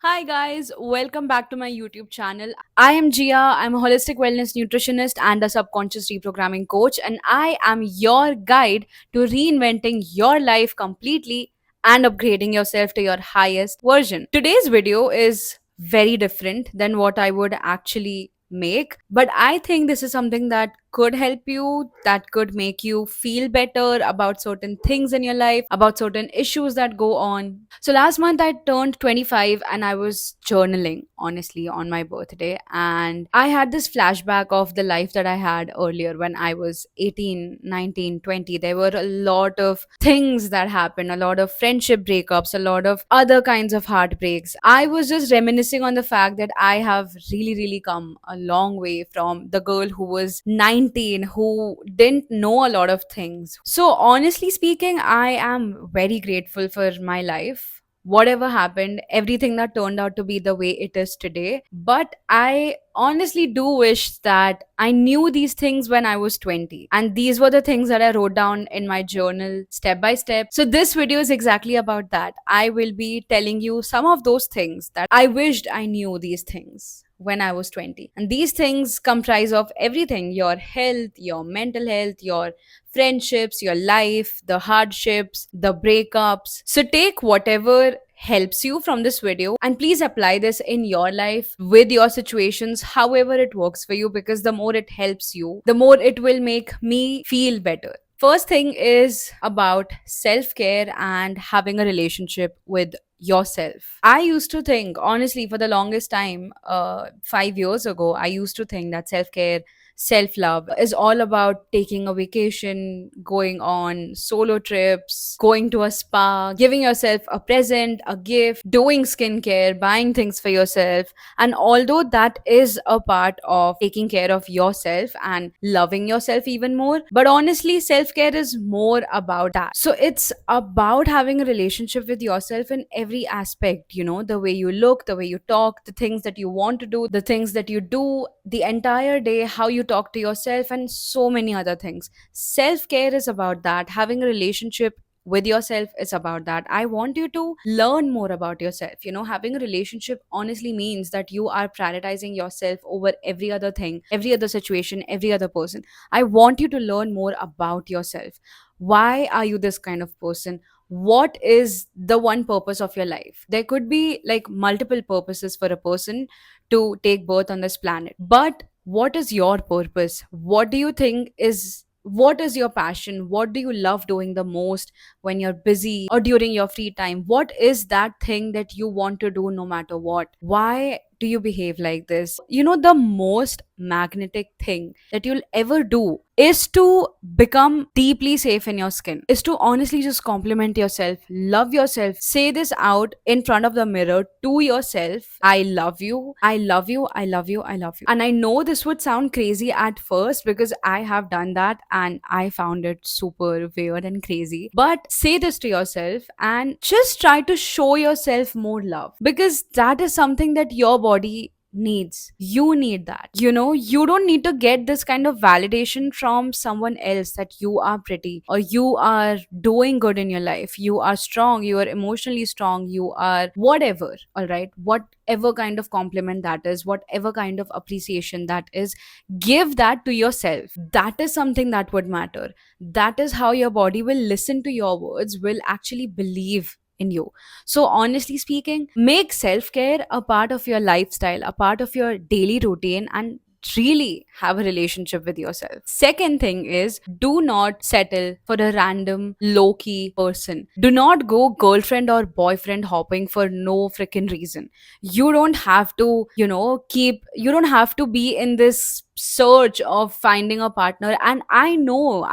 Hi guys, welcome back to my YouTube channel. I am Gia. I'm a holistic wellness nutritionist and a subconscious reprogramming coach, and I am your guide to reinventing your life completely and upgrading yourself to your highest version. Today's video is very different than what I would actually make, but I think this is something that could help you, that could make you feel better about certain things in your life, about certain issues that go on. So last month I turned 25 and I was journaling, honestly, on my birthday. And I had this flashback of the life that I had earlier when I was 18, 19, 20. There were a lot of things that happened, a lot of friendship breakups, a lot of other kinds of heartbreaks. I was just reminiscing on the fact that I have really come a long way from the girl who was 19, who didn't know a lot of things. So, honestly speaking, I am very grateful for my life. Whatever happened, everything that turned out to be the way it is today. But I honestly do wish that I knew these things when I was 20. And these were the things that I wrote down in my journal step by step. So, this video is exactly about that. I will be telling you some of those things that I wished I knew these things when I was 20. And these things comprise of everything: your health, your mental health, your friendships, your life, the hardships, the breakups. So take whatever helps you from this video and please apply this in your life with your situations, however it works for you, because the more it helps you, the more it will make me feel better. First thing is about self care and having a relationship with yourself. I used to think, honestly, for the longest time, 5 years ago, I used to think that self care, self love is all about taking a vacation, going on solo trips, going to a spa, giving yourself a present, a gift, doing skincare, buying things for yourself. And although that is a part of taking care of yourself and loving yourself even more, but honestly, self care is more about that. So it's about having a relationship with yourself in every aspect, the way you look, the way you talk, the things that you want to do, the things that you do, the entire day, how you talk to yourself, and so many other things. Self care is about that. Having a relationship with yourself is about that. I want you to learn more about yourself. Having a relationship honestly means that you are prioritizing yourself over every other thing, every other situation, every other person. I want you to learn more about yourself. Why are you this kind of person? What is the one purpose of your life? There could be like multiple purposes for a person to take birth on this planet, but what is your purpose? What do you think is, what is your passion? What do you love doing the most when you're busy or during your free time? What is that thing that you want to do no matter what? Why do you behave like this? The most magnetic thing that you'll ever do is to become deeply safe in your skin, is to honestly just compliment yourself, love yourself, say this out in front of the mirror to yourself: I love you, I love you, I love you, I love you. And I know this would sound crazy at first because I have done that and I found it super weird and crazy. But say this to yourself and just try to show yourself more love, because that is something that your body needs. You need that. You don't need to get this kind of validation from someone else that you are pretty or you are doing good in your life, you are strong, you are emotionally strong, you are whatever. All right, whatever kind of compliment that is, whatever kind of appreciation that is, give that to yourself. That is something that would matter. That is how your body will listen to your words, will actually believe in you. So, honestly speaking, make self care a part of your lifestyle, a part of your daily routine, and really have a relationship with yourself. Second thing is, do not settle for a random low key person. Do not go girlfriend or boyfriend hopping for no freaking reason. You don't have to, you don't have to be in this search of finding a partner. And I know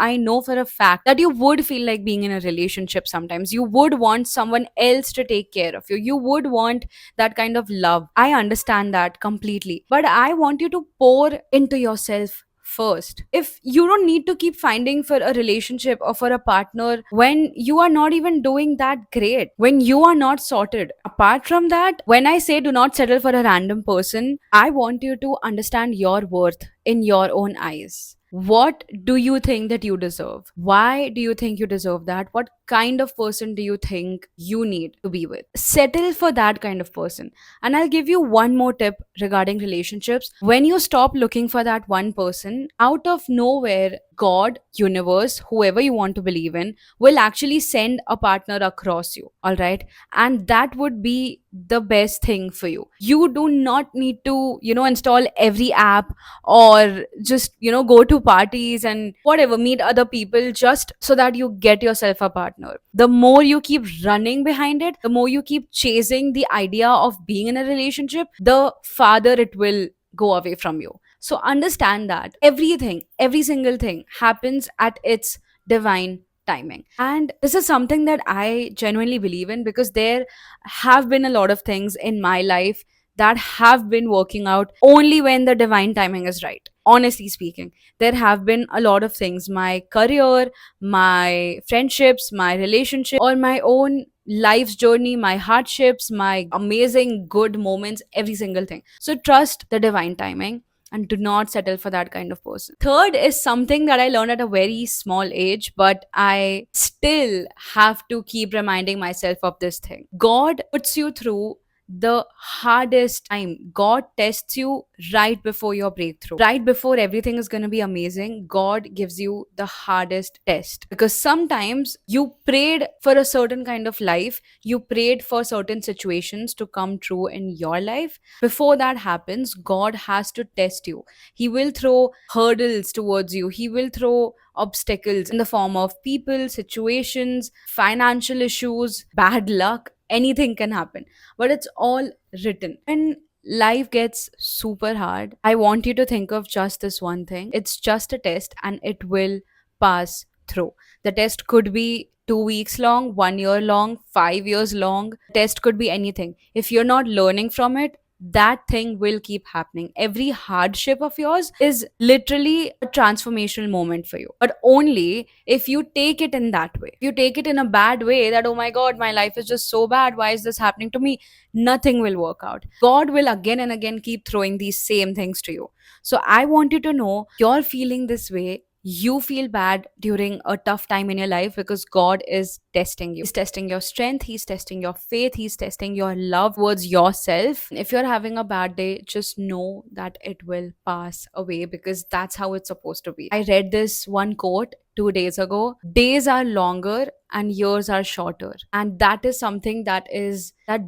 for a fact that you would feel like being in a relationship sometimes. You would want someone else to take care of you. You would want that kind of love. I understand that completely. But I want you to pour into yourself first. If you don't need to keep finding for a relationship or for a partner when you are not even doing that great, when you are not sorted. Apart from that, when I say do not settle for a random person, I want you to understand your worth in your own eyes. What do you think that you deserve? Why do you think you deserve that? What kind of person do you think you need to be with? Settle for that kind of person. And I'll give you one more tip regarding relationships. When you stop looking for that one person, out of nowhere, God, universe, whoever you want to believe in, will actually send a partner across you. All right. And that would be the best thing for you. You do not need to, install every app, or just, go to parties and whatever, meet other people just so that you get yourself a partner. The more you keep running behind it, the more you keep chasing the idea of being in a relationship, the farther it will go away from you. So understand that everything, every single thing happens at its divine timing. And this is something that I genuinely believe in, because there have been a lot of things in my life that have been working out only when the divine timing is right. Honestly speaking, there have been a lot of things, my career, my friendships, my relationship, or my own life's journey, my hardships, my amazing good moments, every single thing. So trust the divine timing and do not settle for that kind of person. Third is something that I learned at a very small age, but I still have to keep reminding myself of this thing. God puts you through the hardest time. God tests you right before your breakthrough. Right before everything is going to be amazing, God gives you the hardest test. Because sometimes you prayed for a certain kind of life, you prayed for certain situations to come true in your life. Before that happens, God has to test you. He will throw hurdles towards you, He will throw obstacles in the form of people, situations, financial issues, bad luck. Anything can happen, but it's all written. When life gets super hard, I want you to think of just this one thing. It's just a test and it will pass through. The test could be 2 weeks long, 1 year long, 5 years long. Test could be anything. If you're not learning from it, that thing will keep happening. Every hardship of yours is literally a transformational moment for you, but only if you take it in that way. If you take it in a bad way, that, oh my God, my life is just so bad, why is this happening to me? Nothing will work out. God will again and again keep throwing these same things to you. So I want you to know, you're feeling this way, you feel bad during a tough time in your life, because God is testing you. He's testing your strength, He's testing your faith, He's testing your love towards yourself. If you're having a bad day, just know that it will pass away, because that's how it's supposed to be. I read this one quote 2 days ago: days are longer and years are shorter. And that is something that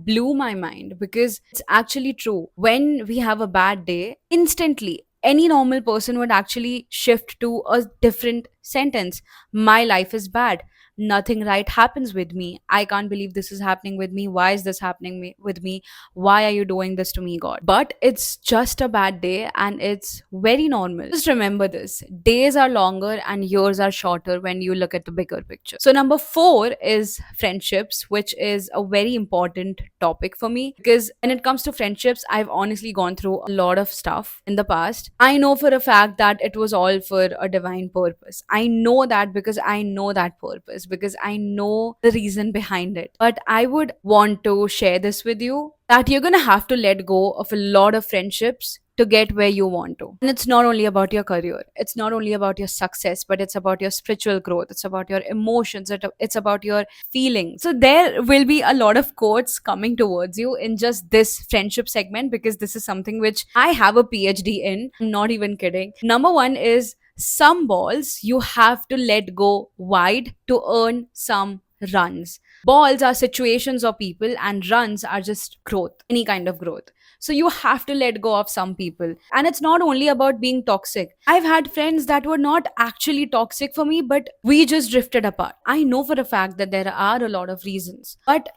blew my mind, because it's actually true. When we have a bad day, instantly any normal person would actually shift to a different sentence. My life is bad, nothing right happens with me, I can't believe this is happening with me, why is this happening with me, why are you doing this to me, God? But it's just a bad day and it's very normal. Just remember this: days are longer and years are shorter when you look at the bigger picture. So number 4 is friendships, which is a very important topic for me, because when it comes to friendships, I've honestly gone through a lot of stuff in the past. I know for a fact that it was all for a divine purpose. I know that because I know that purpose, because I know the reason behind it. But I would want to share this with you, that you're going to have to let go of a lot of friendships to get where you want to. And it's not only about your career, it's not only about your success, but it's about your spiritual growth, it's about your emotions, it's about your feelings. So there will be a lot of quotes coming towards you in just this friendship segment, because this is something which I have a PhD in. I'm not even kidding. Number 1 is, some balls you have to let go wide to earn some runs. Balls are situations or people, and runs are just growth, any kind of growth. So you have to let go of some people. And it's not only about being toxic. I've had friends that were not actually toxic for me, but we just drifted apart. I know for a fact that there are a lot of reasons. But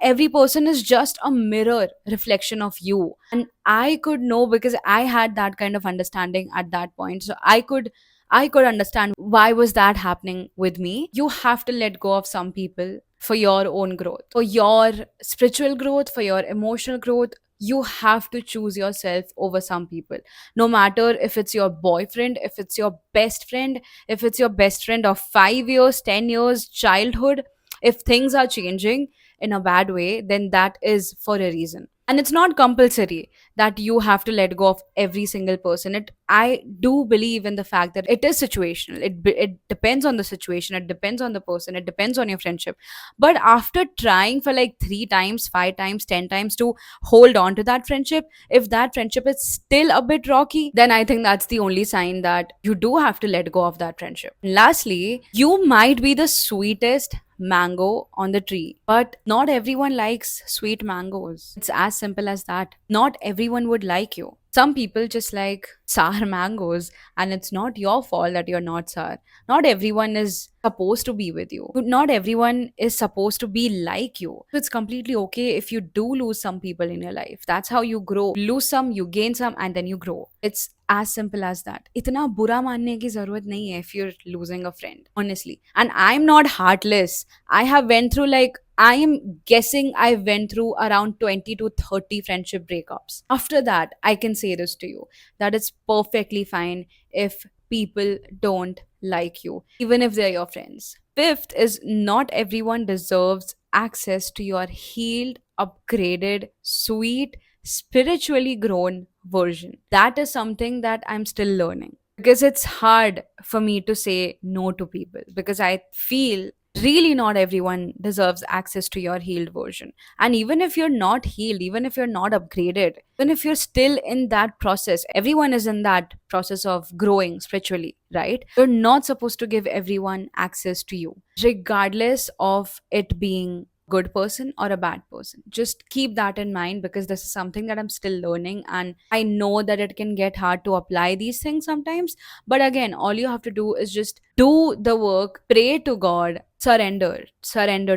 every person is just a mirror reflection of you. And I could know, because I had that kind of understanding at that point. So I could understand why was that happening with me. You have to let go of some people for your own growth, for your spiritual growth, for your emotional growth. You have to choose yourself over some people. No matter if it's your boyfriend, if it's your best friend, if it's your best friend of 5 years, 10 years, childhood, if things are changing in a bad way, then that is for a reason. And it's not compulsory that you have to let go of every single person. I do believe in the fact that it is situational. It depends on the situation, it depends on the person, it depends on your friendship. But after trying for like 3 times, 5 times, 10 times to hold on to that friendship, if that friendship is still a bit rocky, then I think that's the only sign that you do have to let go of that friendship. Lastly, you might be the sweetest mango on the tree, but not everyone likes sweet mangoes. It's as simple as that. Not everyone would like you. Some people just like sour mangoes, and it's not your fault that you're not sour. Not everyone is supposed to be with you. Not everyone is supposed to be like you. So it's completely okay if you do lose some people in your life. That's how you grow. Lose some, you gain some, and then you grow. It's as simple as that. इतना बुरा मानने की जरूरत नहीं है if you're losing a friend, honestly. And I'm not heartless. I have went through like, I am guessing I went through around 20 to 30 friendship breakups. After that, I can say this to you that it's perfectly fine if people don't like you, even if they're your friends. Fifth is, not everyone deserves access to your healed, upgraded, sweet, spiritually grown version. That is something that I'm still learning, because it's hard for me to say no to people, because I feel really not everyone deserves access to your healed version. And even if you're not healed, even if you're not upgraded, even if you're still in that process, everyone is in that process of growing spiritually, right? You're not supposed to give everyone access to you, regardless of it being good person or a bad person. Just keep that in mind, because this is something that I'm still learning, and I know that it can get hard to apply these things sometimes. But again, all you have to do is just do the work, pray to God, surrender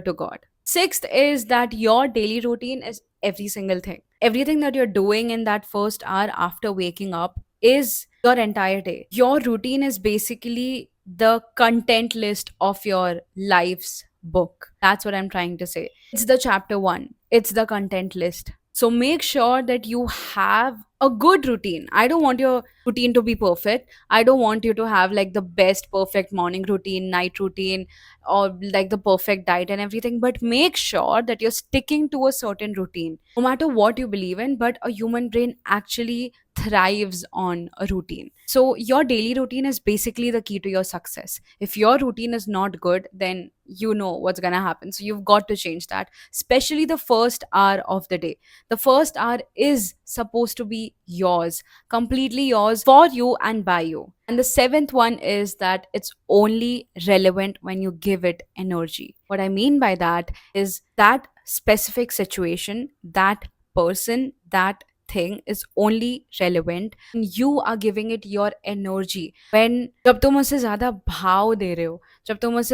to God. Sixth is that your daily routine is every single thing. Everything that you're doing in that first hour after waking up is your entire day. Your routine is basically the content list of your life's book. That's what I'm trying to say. It's the chapter one, it's the content list. So make sure that you have a good routine. I don't want your routine to be perfect. I don't want you to have like the best perfect morning routine, night routine, or like the perfect diet and everything. But make sure that you're sticking to a certain routine, no matter what you believe in. But a human brain actually thrives on a routine. So your daily routine is basically the key to your success. If your routine is not good, then you know what's going to happen. So you've got to change that, especially the first hour of the day. The first hour is supposed to be yours, completely yours, for you and by you. And the seventh one is that it's only relevant when you give it energy. What I mean by that is that specific situation, that person, that thing is only relevant when you are giving it your energy. When जब तुम उससे ज्यादा भाव दे रहे हो, जब तुम उस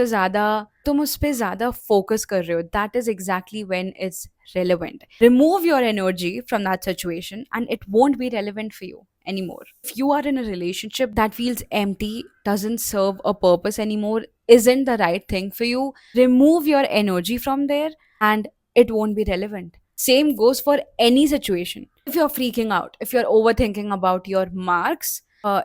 पे ज्यादा फोकस कर रहे हो, that is exactly when it's relevant. Remove your energy from that situation and it won't be relevant for you anymore. If you are in a relationship that feels empty, doesn't serve a purpose anymore, isn't the right thing for you, remove your energy from there and it won't be relevant. Same goes for any situation. If you're freaking out, if you're overthinking about your marks,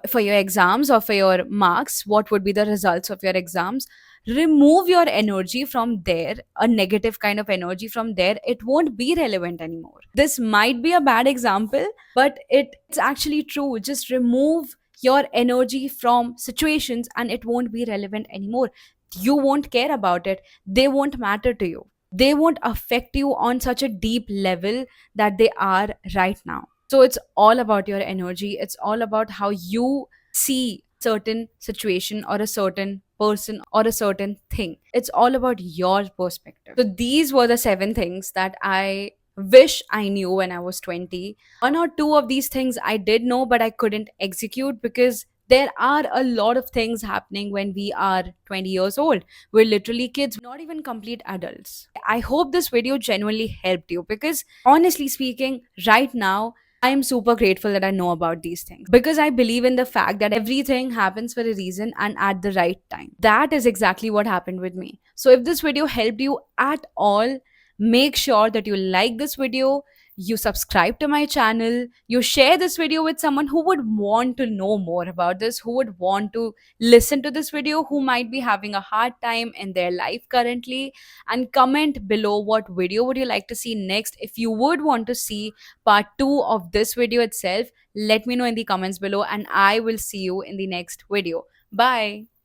for your exams or for your marks, what would be the results of your exams? Remove your energy from there, a negative kind of energy from there. It won't be relevant anymore. This might be a bad example, but it's actually true. Just remove your energy from situations and it won't be relevant anymore. You won't care about it, they won't matter to you, they won't affect you on such a deep level that they are right now. So it's all about your energy. It's all about how you see certain situation or a certain person or a certain thing. It's all about your perspective. So these were the 7 things that I wish I knew when I was 20. One or two of these things I did know, but I couldn't execute because there are a lot of things happening when we are 20 years old. We're literally kids, not even complete adults. I hope this video genuinely helped you, because honestly speaking, right now, I am super grateful that I know about these things, because I believe in the fact that everything happens for a reason and at the right time. That is exactly what happened with me. So if this video helped you at all, make sure that you like this video, you subscribe to my channel, you share this video with someone who would want to know more about this, who would want to listen to this video, who might be having a hard time in their life currently, and comment below what video would you like to see next. If you would want to see part 2 of this video itself, let me know in the comments below and I will see you in the next video. Bye.